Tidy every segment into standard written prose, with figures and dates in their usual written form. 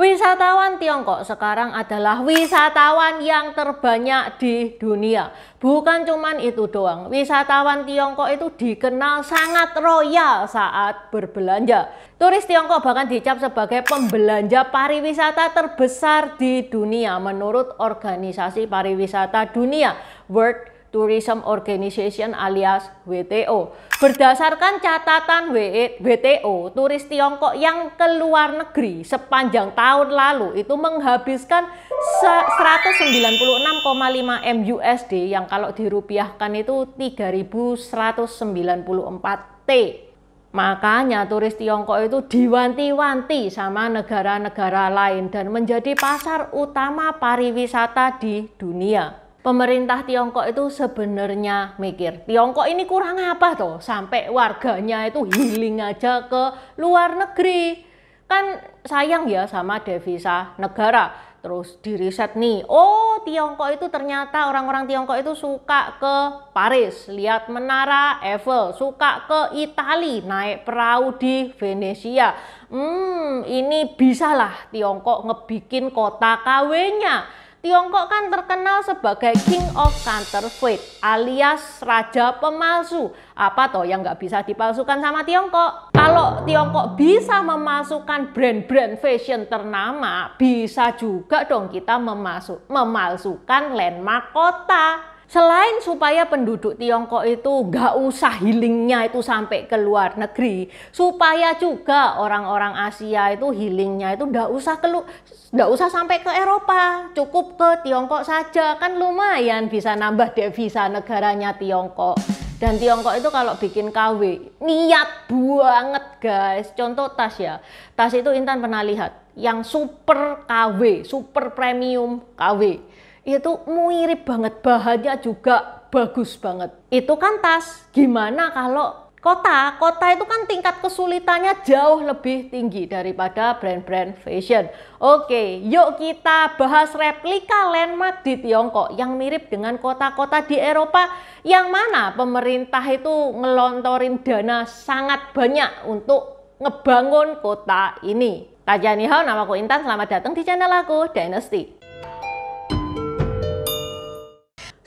Wisatawan Tiongkok sekarang adalah wisatawan yang terbanyak di dunia. Bukan cuman itu doang, wisatawan Tiongkok itu dikenal sangat royal saat berbelanja. Turis Tiongkok bahkan dicap sebagai pembelanja pariwisata terbesar di dunia menurut Organisasi Pariwisata Dunia, World Tourism Organization alias WTO. Berdasarkan catatan WTO, turis Tiongkok yang keluar negeri sepanjang tahun lalu itu menghabiskan 196,5 M USD yang kalau dirupiahkan itu 3.194 T. Makanya turis Tiongkok itu diwanti-wanti sama negara-negara lain dan menjadi pasar utama pariwisata di dunia. Pemerintah Tiongkok itu sebenarnya mikir, Tiongkok ini kurang apa toh sampai warganya itu healing aja ke luar negeri. Kan sayang ya sama devisa negara. Terus diriset nih, oh Tiongkok itu ternyata orang-orang Tiongkok itu suka ke Paris, lihat menara Eiffel, suka ke Italia, naik perahu di Venesia. Ini bisalah Tiongkok ngebikin kota KW-nya. Tiongkok kan terkenal sebagai King of Counterfeit alias Raja Pemalsu. Apa toh yang nggak bisa dipalsukan sama Tiongkok? Kalau Tiongkok bisa memasukkan brand-brand fashion ternama, bisa juga dong kita memalsukan landmark kota. Selain supaya penduduk Tiongkok itu nggak usah healingnya itu sampai ke luar negeri, supaya juga orang-orang Asia itu healingnya itu nggak usah sampai ke Eropa, cukup ke Tiongkok saja, kan lumayan bisa nambah devisa negaranya Tiongkok. Dan Tiongkok itu kalau bikin KW niat banget guys. Contoh tas ya, tas itu Intan pernah lihat yang super KW, super premium KW. Itu mirip banget, bahannya juga bagus banget. Itu kan tas. Gimana kalau kota? Kota itu kan tingkat kesulitannya jauh lebih tinggi daripada brand-brand fashion. Oke, yuk kita bahas replika landmark di Tiongkok yang mirip dengan kota-kota di Eropa, yang mana pemerintah itu ngelontorin dana sangat banyak untuk ngebangun kota ini. Tajaniho, namaku Intan, selamat datang di channel aku, Dynasty.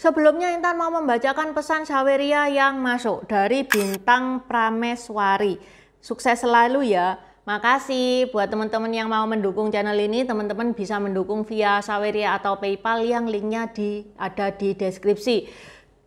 Sebelumnya Intan mau membacakan pesan Saweria yang masuk dari Bintang Prameswari. Sukses selalu ya. Makasih buat teman-teman yang mau mendukung channel ini. Teman-teman bisa mendukung via Saweria atau PayPal yang linknya ada di deskripsi.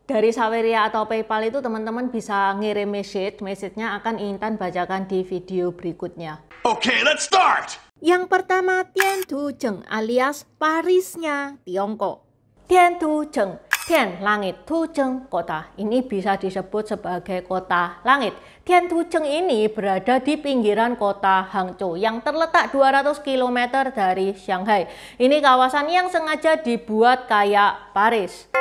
Dari Saweria atau PayPal itu teman-teman bisa ngirim message-nya akan Intan bacakan di video berikutnya. Oke, let's start! Yang pertama, Tiantuzheng alias Parisnya Tiongkok. Tiantuzheng. Tian, langit, Tuzheng, kota. Ini bisa disebut sebagai kota langit. Tiantuzheng ini berada di pinggiran kota Hangzhou yang terletak 200 km dari Shanghai. Ini kawasan yang sengaja dibuat kayak Paris.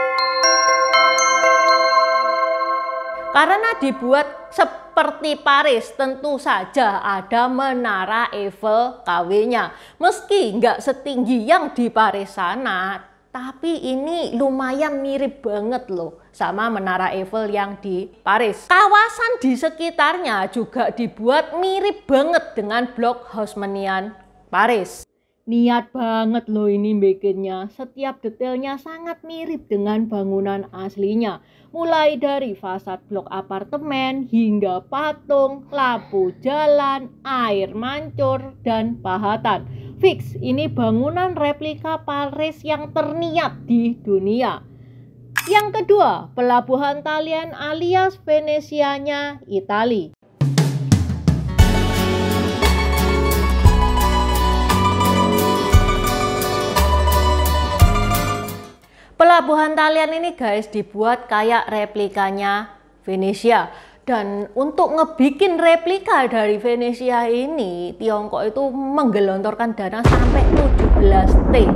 Karena dibuat seperti Paris, tentu saja ada menara Eiffel KW-nya. Meski nggak setinggi yang di Paris sana, tapi ini lumayan mirip banget loh sama menara Eiffel yang di Paris. Kawasan di sekitarnya juga dibuat mirip banget dengan blok Haussmannian Paris. Niat banget loh ini bikinnya. Setiap detailnya sangat mirip dengan bangunan aslinya. Mulai dari fasad blok apartemen hingga patung, lampu jalan, air mancur, dan pahatan. Fix, ini bangunan replika Paris yang terniat di dunia. Yang kedua, pelabuhan Talian alias Venesianya Italia. Pelabuhan Talian ini guys dibuat kayak replikanya Venesia. Dan untuk ngebikin replika dari Venesia ini, Tiongkok itu menggelontorkan dana sampai 17 T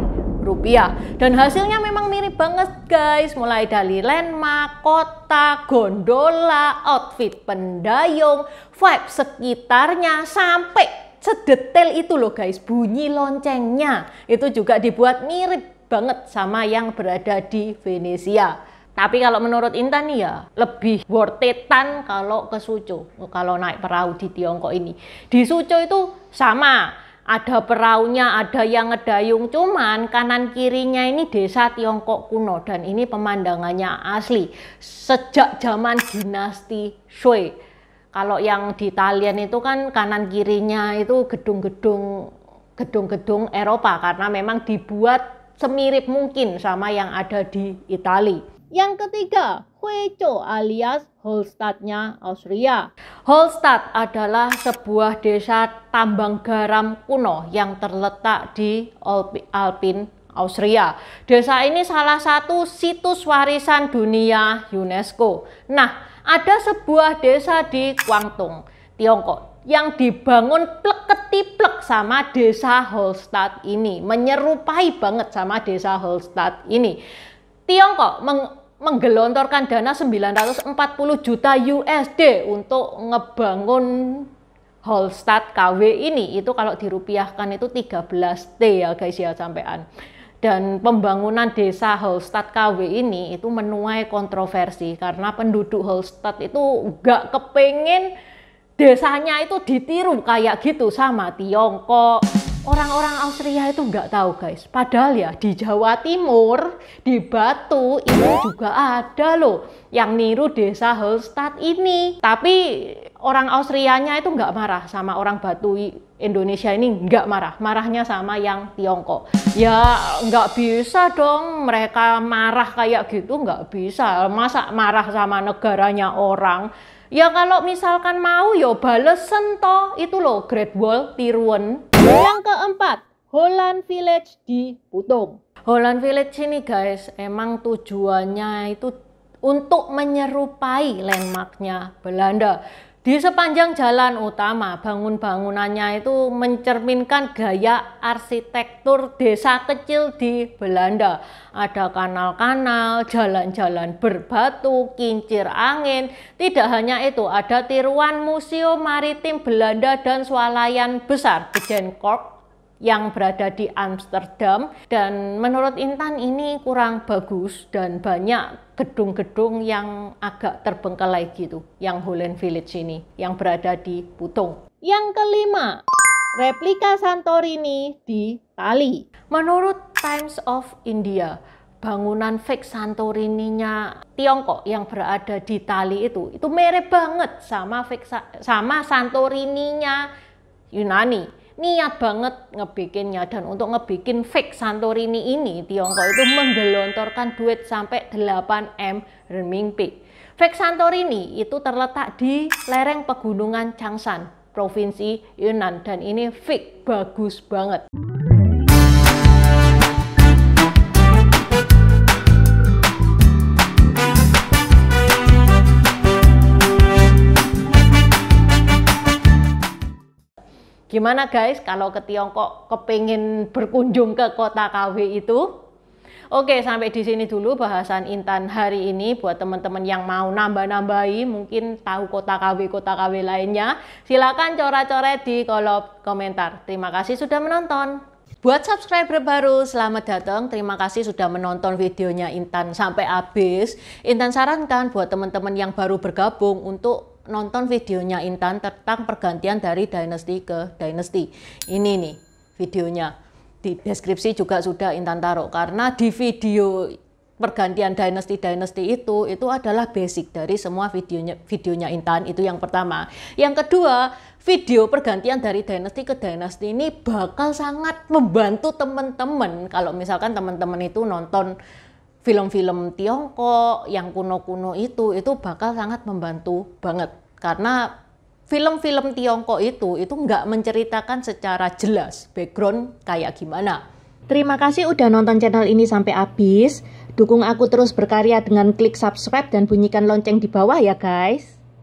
rupiah. Dan hasilnya memang mirip banget guys, mulai dari landmark, kota, gondola, outfit pendayung, vibe sekitarnya, sampai sedetail itu loh guys, bunyi loncengnya. Itu juga dibuat mirip banget sama yang berada di Venesia. Tapi kalau menurut Intan nih ya, lebih worth it-an kalau ke Suzhou, kalau naik perahu di Tiongkok ini. Di Suzhou itu sama, ada peraunya, ada yang ngedayung, cuman kanan kirinya ini desa Tiongkok kuno dan ini pemandangannya asli sejak zaman dinasti Sui. Kalau yang di Italian itu kan kanan kirinya itu gedung-gedung Eropa karena memang dibuat semirip mungkin sama yang ada di Italia. Yang ketiga, Huizhou alias Hallstattnya Austria. Hallstatt adalah sebuah desa tambang garam kuno yang terletak di Alpin, Austria. Desa ini salah satu situs warisan dunia UNESCO. Nah, ada sebuah desa di Guangdong, Tiongkok, yang dibangun plek-ketiplek sama desa Hallstatt ini. Menyerupai banget sama desa Hallstatt ini. Tiongkok menggelontorkan dana 940 juta USD untuk ngebangun Hallstatt KW ini. Itu kalau dirupiahkan itu 13T ya guys ya sampean. Dan pembangunan desa Hallstatt KW ini itu menuai kontroversi karena penduduk Hallstatt itu gak kepengen desanya itu ditiru kayak gitu sama Tiongkok. Orang-orang Austria itu nggak tahu guys, padahal ya di Jawa Timur, di Batu itu juga ada loh yang niru desa Hallstatt ini. Tapi orang Austrianya itu nggak marah sama orang Batu Indonesia ini, nggak marah, marahnya sama yang Tiongkok. Ya nggak bisa dong mereka marah kayak gitu, nggak bisa. Masa marah sama negaranya orang? Ya kalau misalkan mau yo balesen toh, itu loh Great Wall tiruan. Yang keempat, Holland Village di Putung. Holland Village ini guys, emang tujuannya itu untuk menyerupai landmarknya Belanda. Di sepanjang jalan utama, bangunannya itu mencerminkan gaya arsitektur desa kecil di Belanda. Ada kanal-kanal, jalan-jalan berbatu, kincir angin. Tidak hanya itu, ada tiruan Museum Maritim Belanda dan swalayan besar, Bijenkorf, yang berada di Amsterdam. Dan menurut Intan ini kurang bagus dan banyak gedung-gedung yang agak terbengkalai gitu, yang Holland Village ini, yang berada di Putung. Yang kelima, replika Santorini di Bali. Menurut Times of India, bangunan fake Santorininya Tiongkok yang berada di Bali itu mirip banget sama Santorininya Yunani. Niat banget ngebikinnya, dan untuk ngebikin fake Santorini ini Tiongkok itu menggelontorkan duit sampai 8M renminbi. Fake Santorini itu terletak di lereng pegunungan Changshan, Provinsi Yunnan, dan ini fake bagus banget. Gimana guys kalau ke Tiongkok kepengen berkunjung ke kota KW itu? Oke, sampai di sini dulu bahasan Intan hari ini. Buat teman-teman yang mau nambah-nambahi, mungkin tahu kota KW lainnya, silakan coret-coret di kolom komentar. Terima kasih sudah menonton. Buat subscriber baru, selamat datang. Terima kasih sudah menonton videonya Intan sampai habis. Intan sarankan buat teman-teman yang baru bergabung untuk nonton videonya Intan tentang pergantian dari dynasty ke dynasty. Ini nih videonya. Di deskripsi juga sudah Intan taruh, karena di video pergantian dynasty itu adalah basic dari semua videonya Intan. Itu yang pertama. Yang kedua, video pergantian dari dynasty ke dynasty ini bakal sangat membantu teman-teman kalau misalkan teman-teman itu nonton film-film Tiongkok yang kuno-kuno itu bakal sangat membantu banget, karena film-film Tiongkok itu nggak menceritakan secara jelas background kayak gimana. Terima kasih udah nonton channel ini sampai habis. Dukung aku terus berkarya dengan klik subscribe dan bunyikan lonceng di bawah ya guys.